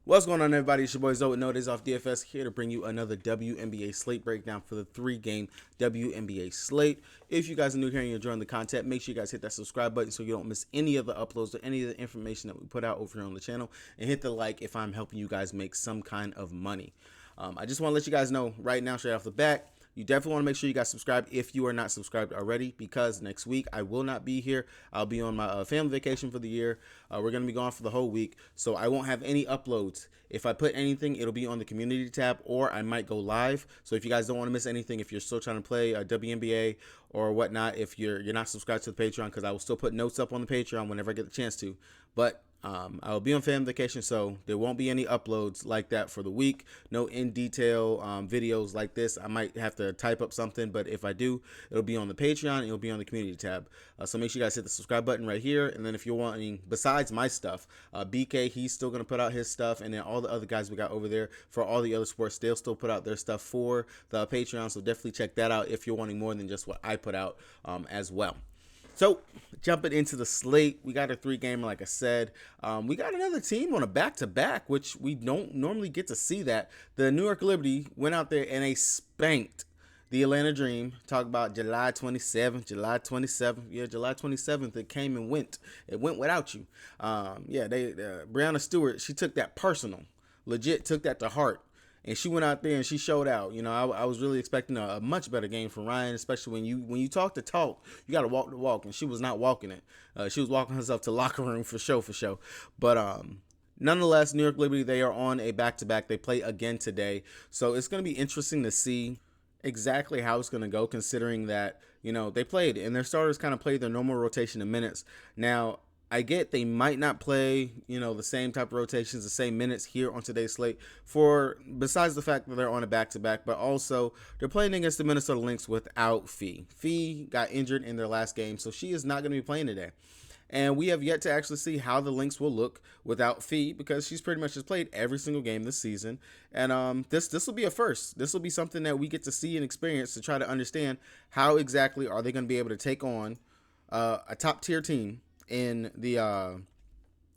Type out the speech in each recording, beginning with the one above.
What's going on, everybody? It's your boy Zoe with 28JULY23 DFS here to bring you another WNBA slate breakdown for the 3-game WNBA slate. If you guys are new here and you're enjoying the content, make sure you guys hit that subscribe button so you don't miss any of the uploads or any of the information that we put out over here on the channel. And hit the like if I'm helping you guys make some kind of money. I just want to let you guys know right now, straight off the bat, you definitely want to make sure you guys subscribe if you are not subscribed already, because next week I will not be here. I'll be on my family vacation for the year. We're going to be gone for the whole week, so I won't have any uploads. If I put anything, it'll be on the community tab, or I might go live. So if you guys don't want to miss anything, if you're still trying to play WNBA or whatnot, if you're not subscribed to the Patreon, because I will still put notes up on the Patreon whenever I get the chance to. But I will be on family vacation, so there won't be any uploads like that for the week. No in detail videos like this. I might have to type up something, but if I do, it'll be on the Patreon. It'll be on the community tab. So make sure you guys hit the subscribe button right here. And then if you're wanting, besides my stuff, BK, he's still going to put out his stuff. And then all the other guys we got over there for all the other sports, they'll still put out their stuff for the Patreon. So definitely check that out if you're wanting more than just what I put out as well. So, jumping into the slate, we got a 3-gamer, like I said. We got another team on a back-to-back, which we don't normally get to see that. The New York Liberty went out there and they spanked the Atlanta Dream. Talk about July 27th, July 27th. Yeah, July 27th, it came and went. It went without you. Breanna Stewart, she took that personal. Legit took that to heart. And she went out there and she showed out. You know, I was really expecting a much better game from Ryan, especially when you talk the talk, you got to walk the walk. And she was not walking it. She was walking herself to locker room for show. But nonetheless, New York Liberty, they are on a back-to-back. They play again today. So it's going to be interesting to see exactly how it's going to go, considering that, you know, they played and their starters kind of played their normal rotation of minutes. Now, I get they might not play, you know, the same type of rotations, the same minutes here on today's slate, for besides the fact that they're on a back-to-back, but also they're playing against the Minnesota Lynx without Fee. Fee got injured in their last game, so she is not going to be playing today. And we have yet to actually see how the Lynx will look without Fee, because she's pretty much just played every single game this season. And this will be a first. This will be something that we get to see and experience to try to understand how exactly are they going to be able to take on a top-tier team in the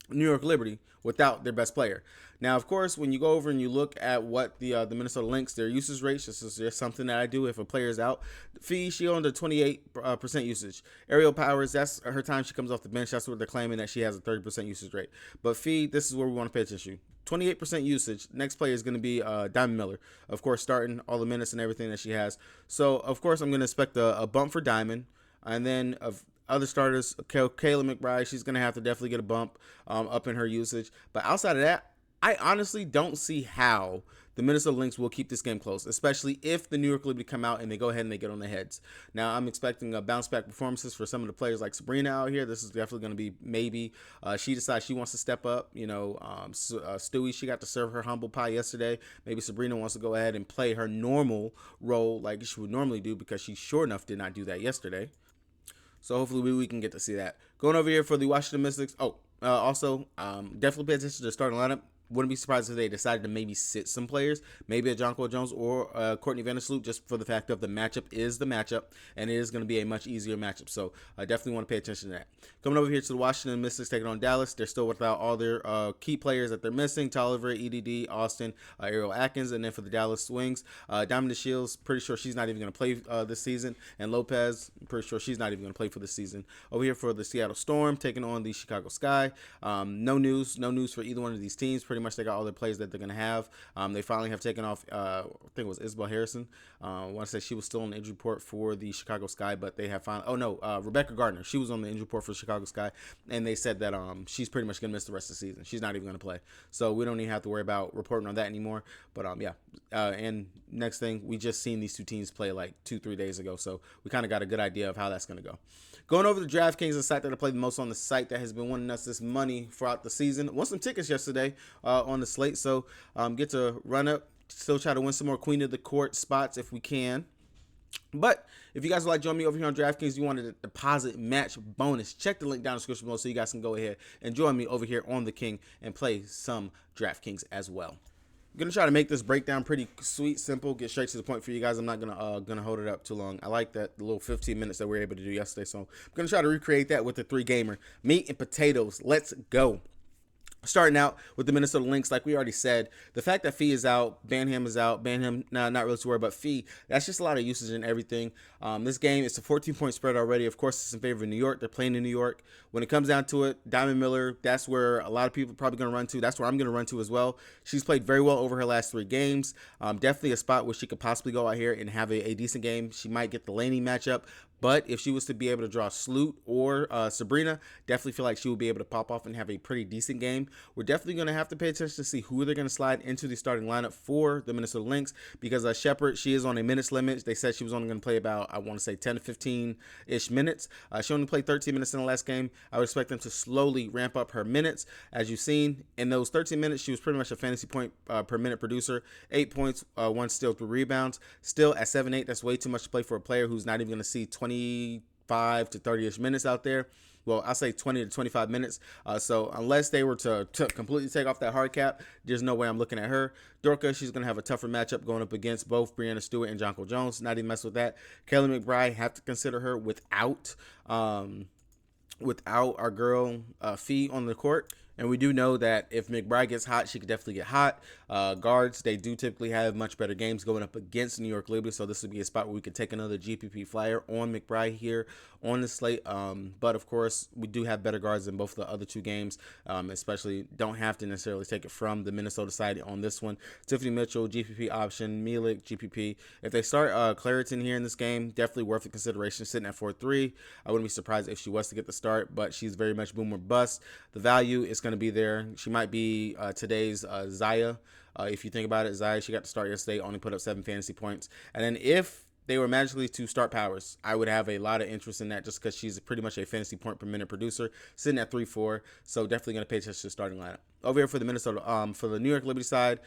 New York Liberty without their best player. Now, of course, when you go over and you look at what the Minnesota Lynx, their usage rate, this is just something that I do if a player is out. Fee, she owned a 28% usage. Aerial Powers, that's her time she comes off the bench. That's what they're claiming, that she has a 30% usage rate. But Fee, this is where we want to pay attention. 28% usage. Next player is going to be Diamond Miller, of course, starting all the minutes and everything that she has. So, of course, I'm going to expect a bump for Diamond. And then of other starters, Kayla McBride, she's going to have to definitely get a bump up in her usage. But outside of that, I honestly don't see how the Minnesota Lynx will keep this game close, especially if the New York Liberty come out and they go ahead and they get on the heads. Now, I'm expecting bounce-back performances for some of the players like Sabrina out here. This is definitely going to be maybe. She decides she wants to step up. You know, Stewie, she got to serve her humble pie yesterday. Maybe Sabrina wants to go ahead and play her normal role like she would normally do, because she sure enough did not do that yesterday. So hopefully we can get to see that. Going over here for the Washington Mystics. Also, definitely pay attention to the starting lineup. Wouldn't be surprised if they decided to maybe sit some players, maybe a Jonquil Jones or Courtney Vandersloot, just for the fact of the matchup is the matchup, and it is going to be a much easier matchup. So I definitely want to pay attention to that. Coming over here to the Washington Mystics, taking on Dallas. They're still without all their key players that they're missing: Tolliver, EDD, Austin, Ariel Atkins, and then for the Dallas Wings, Diamond DeShields, pretty sure she's not even going to play this season, and Lopez, pretty sure she's not even going to play for this season. Over here for the Seattle Storm, taking on the Chicago Sky. No news for either one of these teams. Pretty much they got all the plays that they're going to have. They finally have taken off, I think it was Isabel Harrison. I want to say she was still on the injury report for the Chicago Sky, but they have finally, Rebecca Gardner. She was on the injury report for Chicago Sky, and they said that she's pretty much going to miss the rest of the season. She's not even going to play. So we don't even have to worry about reporting on that anymore. But and next thing, we just seen these two teams play like 2-3 days ago, so we kind of got a good idea of how that's going to go. Going over to DraftKings, the site that I played the most on, the site that has been winning us this money throughout the season. Won some tickets yesterday on the slate, so get to run up, still try to win some more Queen of the Court spots if we can. But if you guys would like to join me over here on DraftKings, you wanted a deposit match bonus, check the link down in the description below so you guys can go ahead and join me over here on the King and play some DraftKings as well. I'm gonna try to make this breakdown pretty sweet, simple, get straight to the point for you guys. I'm not gonna hold it up too long. I like that little 15 minutes that we were able to do yesterday, so I'm gonna try to recreate that with the 3-gamer. Meat and potatoes. Let's go. Starting out with the Minnesota Lynx, like we already said, the fact that Fee is out, Banham is out, Banham, nah, not really to worry about Fee. That's just a lot of usage and everything. This game, it's a 14-point spread already. Of course, it's in favor of New York. They're playing in New York. When it comes down to it, Diamond Miller, that's where a lot of people are probably going to run to. That's where I'm going to run to as well. She's played very well over her last 3 games. Definitely a spot where she could possibly go out here and have a decent game. She might get the Laney matchup. But if she was to be able to draw Sloot or Sabrina, definitely feel like she would be able to pop off and have a pretty decent game. We're definitely going to have to pay attention to see who they're going to slide into the starting lineup for the Minnesota Lynx, because Shepard, she is on a minutes limit. They said she was only going to play about, I want to say, 10 to 15-ish minutes. She only played 13 minutes in the last game. I would expect them to slowly ramp up her minutes. As you've seen, in those 13 minutes, she was pretty much a fantasy point per minute producer. 8 points, 1 steal, 3 rebounds. Still, at 7-8, that's way too much to play for a player who's not even going to see 25 to 30-ish minutes out there. Well, I'll say 20 to 25 minutes. So unless they were to completely take off that hard cap, there's no way I'm looking at her. Dorka, she's going to have a tougher matchup going up against both Breanna Stewart and Jonquel Jones. Not even mess with that. Kelly McBride, have to consider her without our girl Fee on the court. And we do know that if McBride gets hot, she could definitely get hot. Guards, they do typically have much better games going up against New York Liberty, so this would be a spot where we could take another GPP flyer on McBride here on the slate. But, of course, we do have better guards in both the other 2 games, especially don't have to necessarily take it from the Minnesota side on this one. Tiffany Mitchell, GPP option, Milik, GPP. If they start Claritin here in this game, definitely worth the consideration, sitting at 4-3. I wouldn't be surprised if she was to get the start, but she's very much boom or bust. The value is going to be there. She might be today's Zaya. If you think about it, Zaya, she got to start yesterday, only put up 7 fantasy points. And then if they were magically to start Powers, I would have a lot of interest in that just because she's pretty much a fantasy point per minute producer, sitting at 3-4. So definitely going to pay attention to the starting lineup. Over here for the for the New York Liberty side,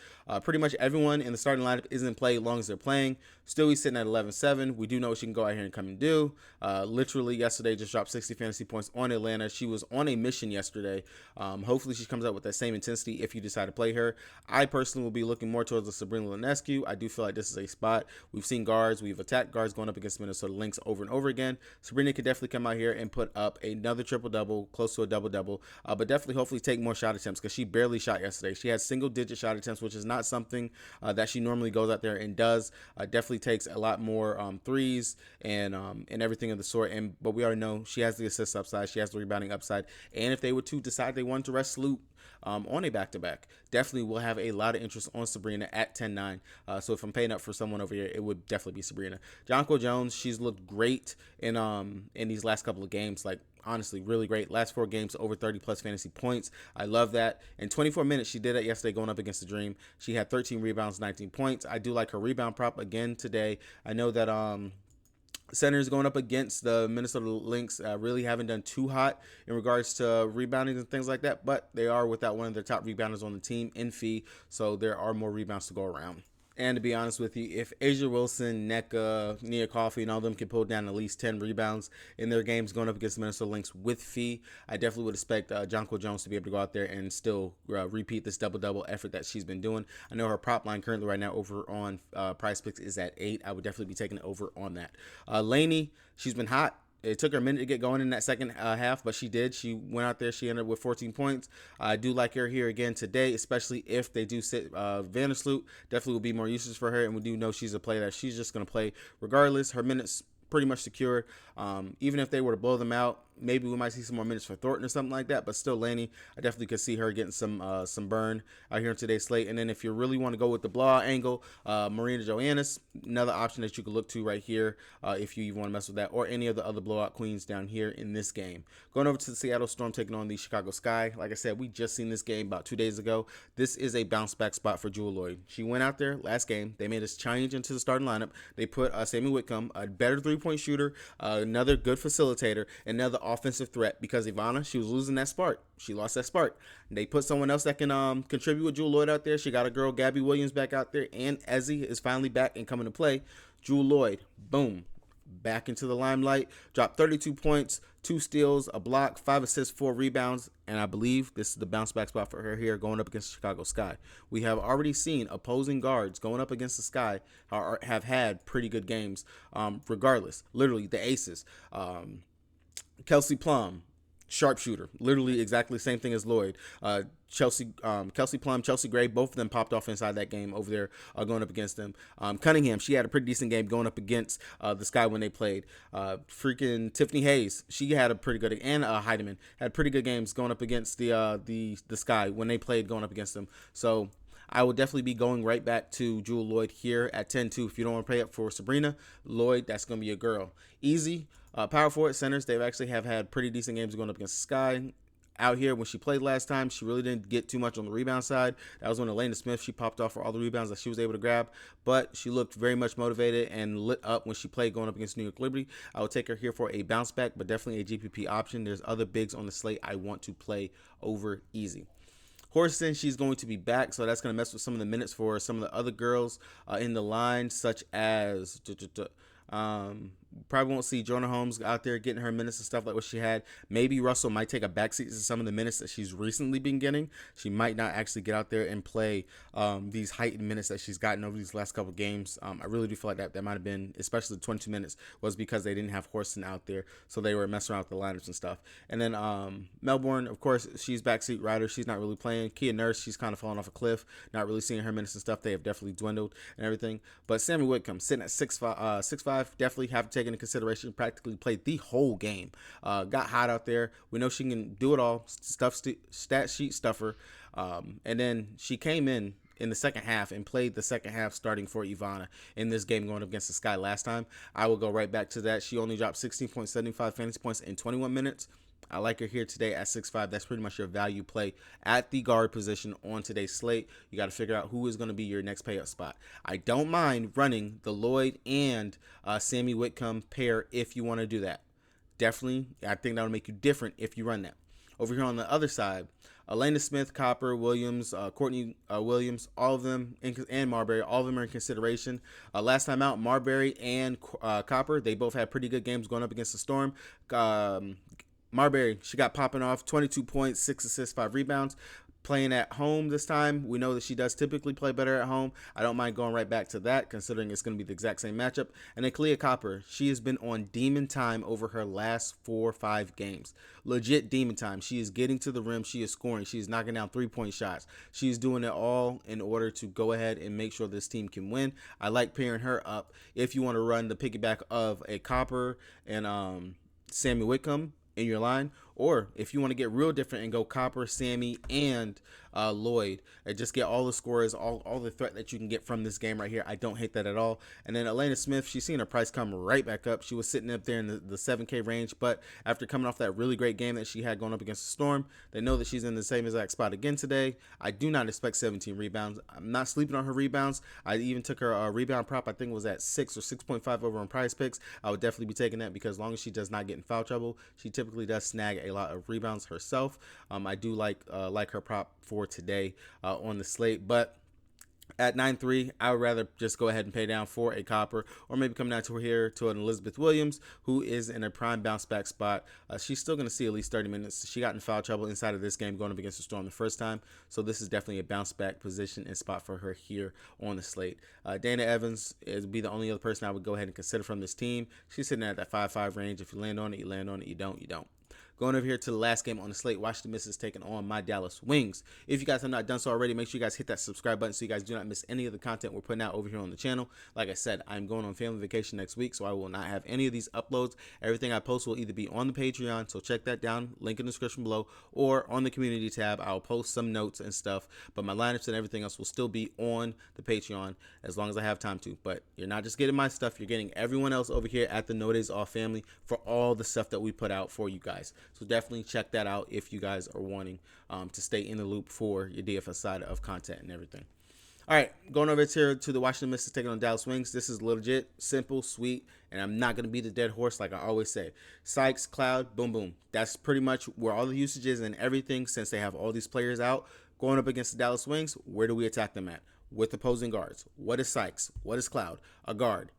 pretty much everyone in the starting lineup is in play as long as they're playing. Still, he's sitting at 11-7. We do know what she can go out here and come and do. Literally yesterday, just dropped 60 fantasy points on Atlanta. She was on a mission yesterday. Hopefully, she comes out with that same intensity if you decide to play her. I personally will be looking more towards the Sabrina Ionescu. I do feel like this is a spot. We've seen guards. We've attacked guards going up against Minnesota Lynx over and over again. Sabrina could definitely come out here and put up another triple-double, close to a double-double, but definitely hopefully take more shot attempts because she barely shot yesterday. She had single-digit shot attempts, which is not something that she normally goes out there and does. Definitely takes a lot more threes and everything of the sort. But we already know she has the assist upside, she has the rebounding upside, and if they were to decide they wanted to rest Sloot on a back-to-back, definitely will have a lot of interest on Sabrina at 10-9. So if I'm paying up for someone over here, it would definitely be Sabrina. Jonquel Jones, she's looked great in these last couple of games. Like, honestly, really great. Last 4 games, over 30-plus fantasy points. I love that. In 24 minutes, she did it yesterday going up against the Dream. She had 13 rebounds, 19 points. I do like her rebound prop again today. I know that centers going up against the Minnesota Lynx really haven't done too hot in regards to rebounding and things like that, but they are without one of their top rebounders on the team in Fee, so there are more rebounds to go around. And to be honest with you, if Asia Wilson, NECA, Nia Coffey, and all of them can pull down at least 10 rebounds in their games going up against the Minnesota Lynx with Fee, I definitely would expect Jonquel Jones to be able to go out there and still repeat this double-double effort that she's been doing. I know her prop line currently right now over on Prize Picks is at 8. I would definitely be taking it over on that. Laney, she's been hot. It took her a minute to get going in that second half, but she did. She went out there. She ended up with 14 points. I do like her here again today, especially if they do sit Vandersloot. Definitely will be more uses for her, and we do know she's a player that she's just going to play regardless. Her minutes pretty much secured. Even if they were to blow them out, maybe we might see some more minutes for Thornton or something like that. But still, Laney, I definitely could see her getting some burn out here in today's slate. And then if you really want to go with the blowout angle, Marina Johannes, another option that you could look to right here if you even want to mess with that, or any of the other blowout queens down here in this game. Going over to the Seattle Storm taking on the Chicago Sky. Like I said, we just seen this game about 2 days ago. This is a bounce back spot for Jewel Lloyd. She went out there last game. They made us change into the starting lineup. They put Sammy Whitcomb, a better three-point shooter, another good facilitator, another offensive threat, because Ivana, she was losing that spark. She lost that spark. They put someone else that can contribute with Jewel Lloyd out there. She got a girl, Gabby Williams, back out there, and Ezzy is finally back and coming to play. Jewel Lloyd, boom, back into the limelight. Dropped 32 points, 2 steals, a block, 5 assists, 4 rebounds, and I believe this is the bounce back spot for her here going up against the Chicago Sky. We have already seen opposing guards going up against the Sky have had pretty good games regardless. Literally, the aces. Kelsey Plum, sharpshooter, literally exactly the same thing as Lloyd. Kelsey Plum, Chelsea Gray, both of them popped off inside that game over there going up against them. Cunningham, she had a pretty decent game going up against the Sky when they played. Freaking Tiffany Hayes, she had a pretty good, and Heidemann had pretty good games going up against the Sky when they played going up against them. So I will definitely be going right back to Jewel Lloyd here at 10-2. If you don't want to pay up for Sabrina Lloyd, that's going to be a girl. Easy. Power forward centers, they've actually have had pretty decent games going up against Sky. Out here, when she played last time, she really didn't get too much on the rebound side. That was when Elena Smith, she popped off for all the rebounds that she was able to grab. But she looked very much motivated and lit up when she played going up against New York Liberty. I would take her here for a bounce back, but definitely a GPP option. There's other bigs on the slate I want to play over easy. Horston, she's going to be back, so that's going to mess with some of the minutes for some of the other girls in the line, such as probably won't see Jonah Holmes out there getting her minutes and stuff like what she had. Maybe Russell might take a backseat to some of the minutes that she's recently been getting. She might not actually get out there and play these heightened minutes that she's gotten over these last couple games. I really do feel like that might have been, especially the 22 minutes, was because they didn't have Horston out there, so they were messing around with the lineups and stuff. And then Melbourne, of course, she's backseat rider. She's not really playing. Kia Nurse, she's kind of falling off a cliff, not really seeing her minutes and stuff. They have definitely dwindled and everything. But Sammy Whitcomb sitting at 6'5", definitely have to take into consideration. Practically played the whole game. Got hot out there. We know she can do it all. Stat sheet stuffer. And then she came in the second half and played the second half starting for Ivana in this game going up against the Sky last time. I will go right back to that. She only dropped 16.75 fantasy points in 21 minutes. I like her here today at 6'5". That's pretty much your value play at the guard position on today's slate. You got to figure out who is going to be your next pay up spot. I don't mind running the Lloyd and Sammy Whitcomb pair if you want to do that. Definitely, I think that'll make you different if you run that. Over here on the other side, Elena Smith, Copper, Williams, Courtney Williams, all of them, and Marbury, all of them are in consideration. Last time out, Marbury and Copper, they both had pretty good games going up against the Storm. Marbury, she got popping off, 22 points, 6 assists, 5 rebounds. Playing at home this time, we know that she does typically play better at home. I don't mind going right back to that, considering it's going to be the exact same matchup. And then Clea Copper, she has been on demon time over her last 4 or 5 games. Legit demon time. She is getting to the rim. She is scoring. She is knocking down 3-point shots. She is doing it all in order to go ahead and make sure this team can win. I like pairing her up if you want to run the piggyback of a Copper and Sammy Whitcomb in your line, or if you want to get real different and go Copper, Sammy, and Lloyd, and just get all the scores, all the threat that you can get from this game right here. I don't hate that at all. And then Elena Smith, she's seen her price come right back up. She was sitting up there in the 7K range, but after coming off that really great game that she had going up against the Storm, they know that she's in the same exact spot again today. I do not expect 17 rebounds. I'm not sleeping on her rebounds. I even took her rebound prop, I think it was at 6 or 6.5 over on Prize Picks. I would definitely be taking that because as long as she does not get in foul trouble, she typically does snag a lot of rebounds herself. I do like her prop for today on the slate, but at 9-3, I would rather just go ahead and pay down for a Copper, or maybe come down to here to an Elizabeth Williams, who is in a prime bounce back spot. She's still going to see at least 30 minutes. She got in foul trouble inside of this game going up against the Storm the first time, so this is definitely a bounce back position and spot for her here on the slate. Dana Evans would be the only other person I would go ahead and consider from this team. She's sitting at that 5-5 range. If you land on it, you land on it. You don't, you don't. Going over here to the last game on the slate, Washington Mystics taking on my Dallas Wings. If you guys have not done so already, make sure you guys hit that subscribe button so you guys do not miss any of the content we're putting out over here on the channel. Like I said, I'm going on family vacation next week, so I will not have any of these uploads. Everything I post will either be on the Patreon, so check that down, link in the description below, or on the community tab. I'll post some notes and stuff, but my lineups and everything else will still be on the Patreon as long as I have time to. But you're not just getting my stuff, you're getting everyone else over here at the No Days Off family for all the stuff that we put out for you guys. So definitely check that out if you guys are wanting to stay in the loop for your DFS side of content and everything. All right, going over here to the Washington Mystics taking on Dallas Wings. This is legit, simple, sweet, and I'm not going to beat the dead horse like I always say. Sykes, Cloud, boom, boom. That's pretty much where all the usage is and everything since they have all these players out. Going up against the Dallas Wings, where do we attack them at? With opposing guards. What is Sykes? What is Cloud? A guard.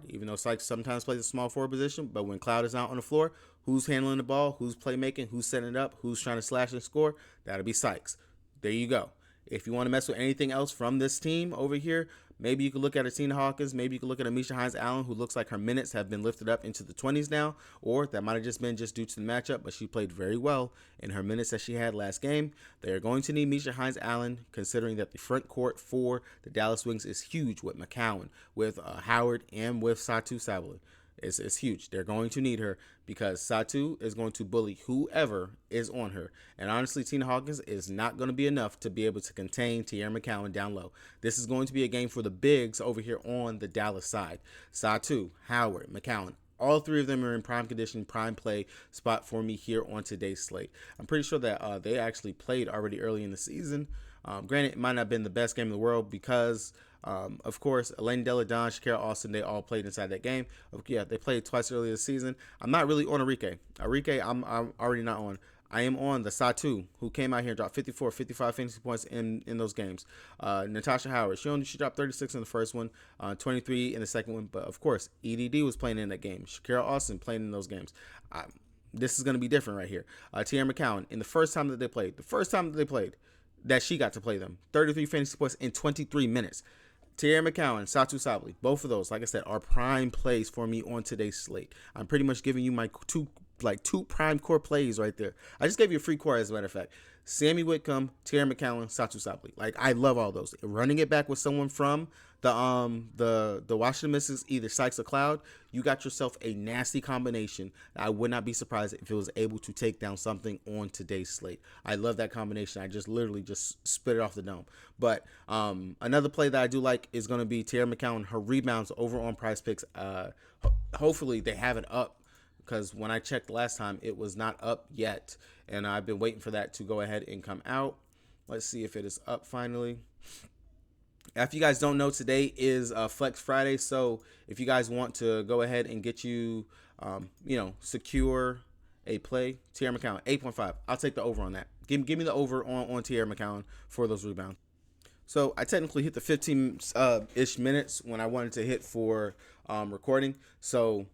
Even though Sykes sometimes plays a small forward position, but when Cloud is out on the floor, who's handling the ball, who's playmaking, who's setting it up, who's trying to slash and score? That'll be Sykes. There you go. If you want to mess with anything else from this team over here, maybe you could look at a Tina Hawkins. Maybe you could look at Amisha Hines-Allen, who looks like her minutes have been lifted up into the 20s now, or that might have just been just due to the matchup, but she played very well in her minutes that she had last game. They are going to need Amisha Hines-Allen, considering that the front court for the Dallas Wings is huge with McCowan, with Howard, and with Satu Sabally. It's huge. They're going to need her because Satu is going to bully whoever is on her. And honestly, Tina Hawkins is not going to be enough to be able to contain Teaira McCowan down low. This is going to be a game for the bigs over here on the Dallas side. Satu, Howard, McCowan. All three of them are in prime condition, prime play spot for me here on today's slate. I'm pretty sure that they actually played already early in the season. Granted, it might not have been the best game in the world because, of course, Elaine Delle Donne, Shakira Austin, they all played inside that game. Yeah, they played twice earlier this season. I'm not really on Arike. I'm already not on. I am on the Satu, who came out here and dropped 54, 55 fantasy points in those games. Natasha Howard, she dropped 36 in the first one, 23 in the second one. But, of course, EDD was playing in that game. Shakira Austin playing in those games. This is going to be different right here. Teaira McCowan, in the first time that they played, that she got to play them, 33 fantasy points in 23 minutes. Teaira McCowan, Satu Sabally, both of those, like I said, are prime plays for me on today's slate. I'm pretty much giving you my two prime core plays right there. I just gave you a free core, as a matter of fact. Sammy Whitcomb, Teaira McCowan, Satu Sabally. Like, I love all those. Running it back with someone from the Washington Mystics, either Sykes or Cloud, you got yourself a nasty combination. I would not be surprised if it was able to take down something on today's slate. I love that combination. I just literally just spit it off the dome. But another play that I do like is going to be Teaira McCowan. Her rebounds over on Prize Picks. Hopefully they have it up, because when I checked last time, it was not up yet, and I've been waiting for that to go ahead and come out. Let's see if it is up finally. If you guys don't know, today is Flex Friday, so if you guys want to go ahead and get you, secure a play, Teaira McCowan, 8.5. I'll take the over on that. Give me the over on Teaira McCowan for those rebounds. So I technically hit the 15-ish minutes when I wanted to hit for recording, so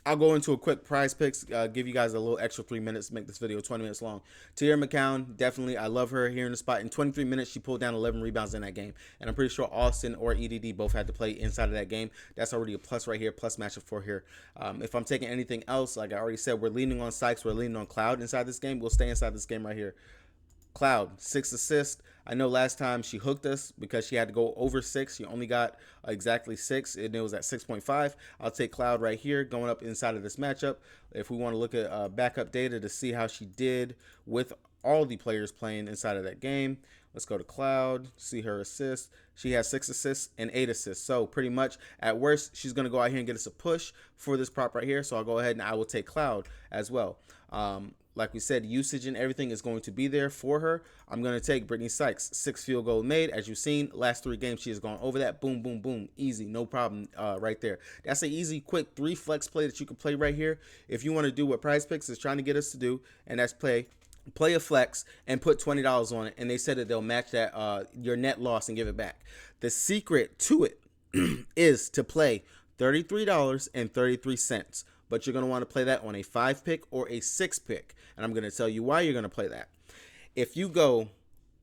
I'll go into a quick Prize Picks, give you guys a little extra 3 minutes to make this video 20 minutes long. Teaira McCowan, definitely, I love her here in the spot. In 23 minutes, she pulled down 11 rebounds in that game. And I'm pretty sure Austin or EDD both had to play inside of that game. That's already a plus right here, plus matchup for here. If I'm taking anything else, like I already said, we're leaning on Sykes, we're leaning on Cloud inside this game. We'll stay inside this game right here. Cloud, 6 assists. I know last time she hooked us because she had to go over 6. She only got exactly 6, and it was at 6.5. I'll take Cloud right here going up inside of this matchup. If we want to look at backup data to see how she did with all the players playing inside of that game, let's go to Cloud, see her assists. She has 6 assists and 8 assists. So pretty much at worst, she's going to go out here and get us a push for this prop right here. So I'll go ahead and I will take Cloud as well. Like we said, usage and everything is going to be there for her. I'm going to take Brittany Sykes, 6 field goal made. As you've seen, last 3 games, she has gone over that. Boom, boom, boom. Easy, no problem right there. That's an easy, quick 3 flex play that you can play right here. If you want to do what Prize Picks is trying to get us to do, and that's play a flex and put $20 on it, and they said that they'll match that your net loss and give it back. The secret to it is to play $33.33. But you're going to want to play that on a 5-pick or a 6-pick. And I'm going to tell you why you're going to play that. If you go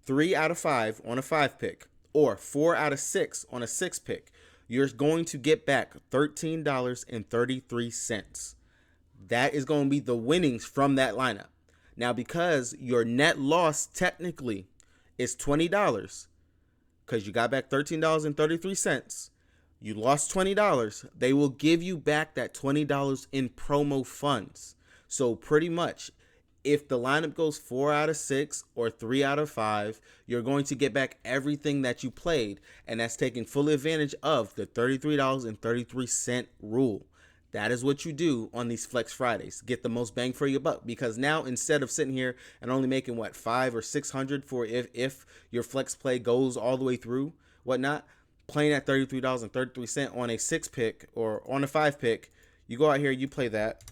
3 out of 5 on a 5-pick or 4 out of 6 on a 6-pick, you're going to get back $13.33. That is going to be the winnings from that lineup. Now, because your net loss technically is $20, because you got back $13.33, you lost $20, they will give you back that $20 in promo funds. So pretty much, if the lineup goes 4 out of 6 or 3 out of 5, you're going to get back everything that you played, and that's taking full advantage of the $33.33 rule. That is what you do on these Flex Fridays. Get the most bang for your buck, because now instead of sitting here and only making what, 500 or 600 for if your flex play goes all the way through, whatnot, playing at $33.33 on a 6-pick or on a 5-pick, you go out here, you play that,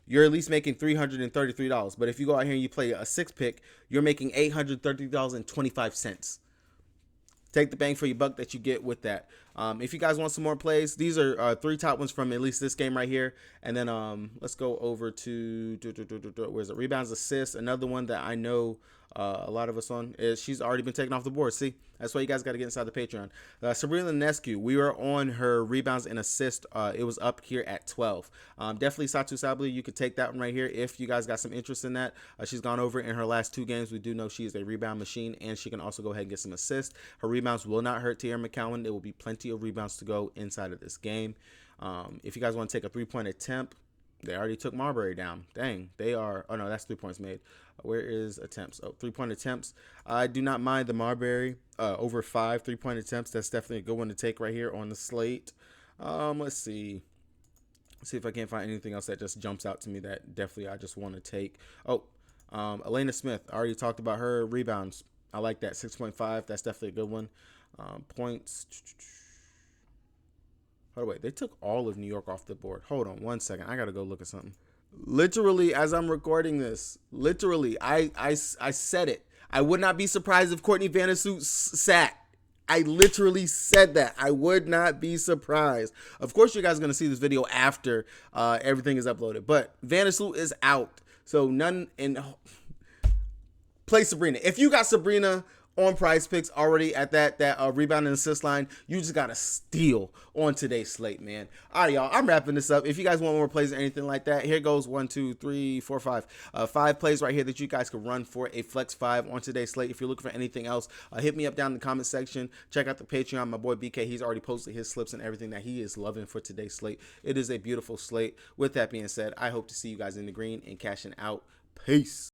you're at least making $333. But if you go out here and you play a 6-pick, you're making $833.25. Take the bang for your buck that you get with that. If you guys want some more plays, these are 3 top ones from at least this game right here. And then let's go over to where's it? Rebounds, assists. Another one that I know a lot of us on, is she's already been taken off the board. See, that's why you guys got to get inside the Patreon. Sabrina Nescu, we were on her rebounds and assists. It was up here at 12. Definitely Satu Sabli, you could take that one right here if you guys got some interest in that. She's gone over in her last 2 games. We do know she is a rebound machine, and she can also go ahead and get some assists. Her rebounds will not hurt Tierra McCowan. There will be plenty of rebounds to go inside of this game. If you guys want to take a 3-point attempt, they already took Marbury down. Dang, they are. Oh no, that's 3 points made. Where is attempts? Oh, 3-point attempts. I do not mind the Marbury over 5 3-point attempts. That's definitely a good one to take right here on the slate. Let's see. Let's see if I can't find anything else that just jumps out to me that definitely I just want to take. Oh, Elena Smith. I already talked about her rebounds. I like that 6.5. That's definitely a good one. Points. Oh wait, they took all of New York off the board. Hold on 1 second. I gotta go look at something. Literally, as I'm recording this, literally, I said it. I would not be surprised if Courtney Vandersloot sat. I literally said that. I would not be surprised. Of course, you guys are gonna see this video after everything is uploaded. But Vandersloot is out, so none in play Sabrina. If you got Sabrina on Prize Picks already at that rebound and assist line, you just got to steal on today's slate, man. All right, y'all, I'm wrapping this up. If you guys want more plays or anything like that, here goes 1, 2, 3, 4, 5. 5 plays right here that you guys can run for a flex 5 on today's slate. If you're looking for anything else, hit me up down in the comment section. Check out the Patreon. My boy BK, he's already posted his slips and everything that he is loving for today's slate. It is a beautiful slate. With that being said, I hope to see you guys in the green and cashing out. Peace.